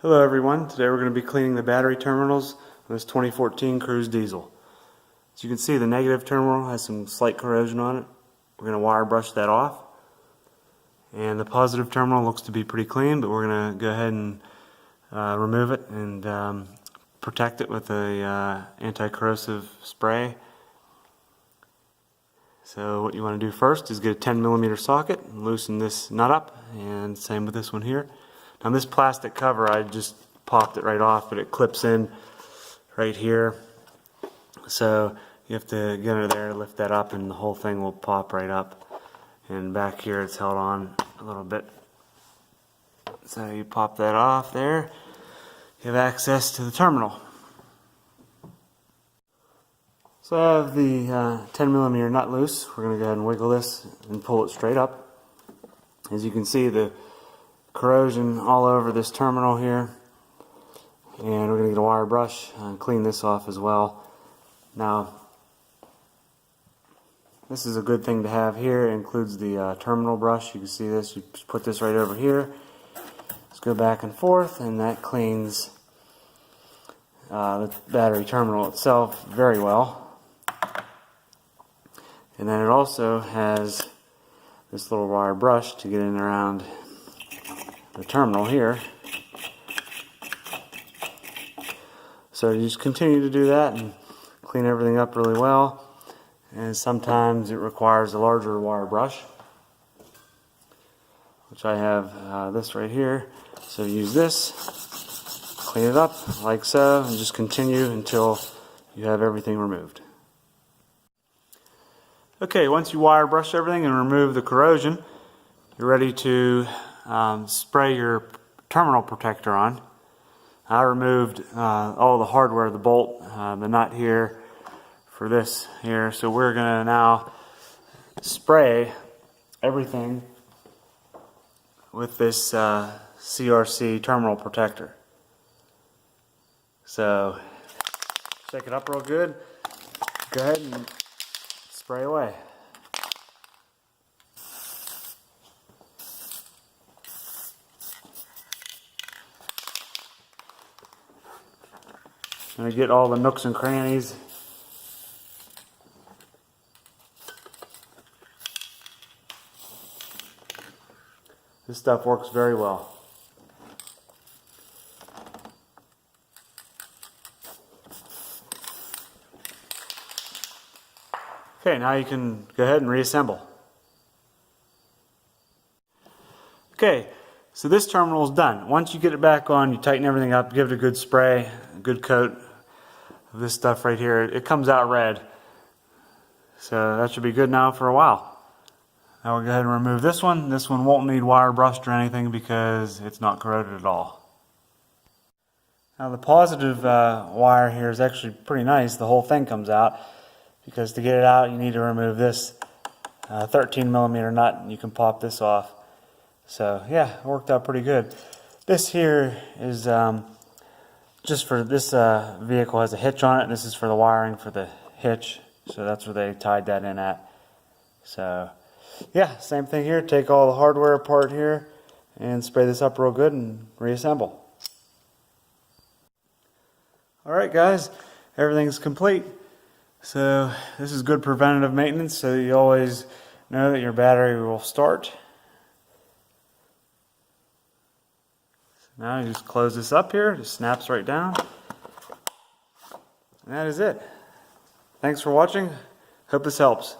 Hello everyone, today we're going to be cleaning the battery terminals on this 2014 Cruze diesel. As you can see, the negative terminal has some slight corrosion on it. We're going to wire brush that off. And the positive terminal looks to be pretty clean, but we're going to go ahead and remove it and protect it with a anti-corrosive spray. So what you want to do first is get a 10mm socket and loosen this nut up, and same with this one here. Now this plastic cover, I just popped it right off, but it clips in right here. So you have to get under there, lift that up, and the whole thing will pop right up. And back here it's held on a little bit. So you pop that off there, you have access to the terminal. So I have the 10mm nut loose. We're going to go ahead and wiggle this and pull it straight up. As you can see, the corrosion all over this terminal here, and we're going to get a wire brush and clean this off as well. Now this is a good thing to have here. It includes the terminal brush. You can see this, you just put this right over here, just go back and forth, and that cleans the battery terminal itself very well. And then it also has this little wire brush to get in around the terminal here. So you just continue to do that and clean everything up really well. And sometimes it requires a larger wire brush, which I have this right here. So use this, clean it up like so, and just continue until you have everything removed. Okay, once you wire brush everything and remove the corrosion, you're ready to spray your terminal protector on. I removed all the hardware, the bolt, the nut here for this here. So we're going to now spray everything with this CRC terminal protector. So shake it up real good. Go ahead and spray away. And get all the nooks and crannies. This stuff works very well. Okay, now you can go ahead and reassemble. Okay, so this terminal is done. Once you get it back on, you tighten everything up, give it a good spray, a good coat of this stuff right here. It comes out red. So that should be good now for a while. Now we'll go ahead and remove this one. This one won't need wire brushed or anything because it's not corroded at all. Now the positive wire here is actually pretty nice. The whole thing comes out, because to get it out you need to remove this 13mm nut, and you can pop this off. So yeah, it worked out pretty good. This here is just for this vehicle, has a hitch on it, and this is for the wiring for the hitch. So that's where they tied that in at. So yeah, same thing here. Take all the hardware apart here and spray this up real good and reassemble. Alright guys, everything's complete. So this is good preventative maintenance, so you always know that your battery will start. Now you just close this up here, it just snaps right down. And that is it. Thanks for watching. Hope this helps.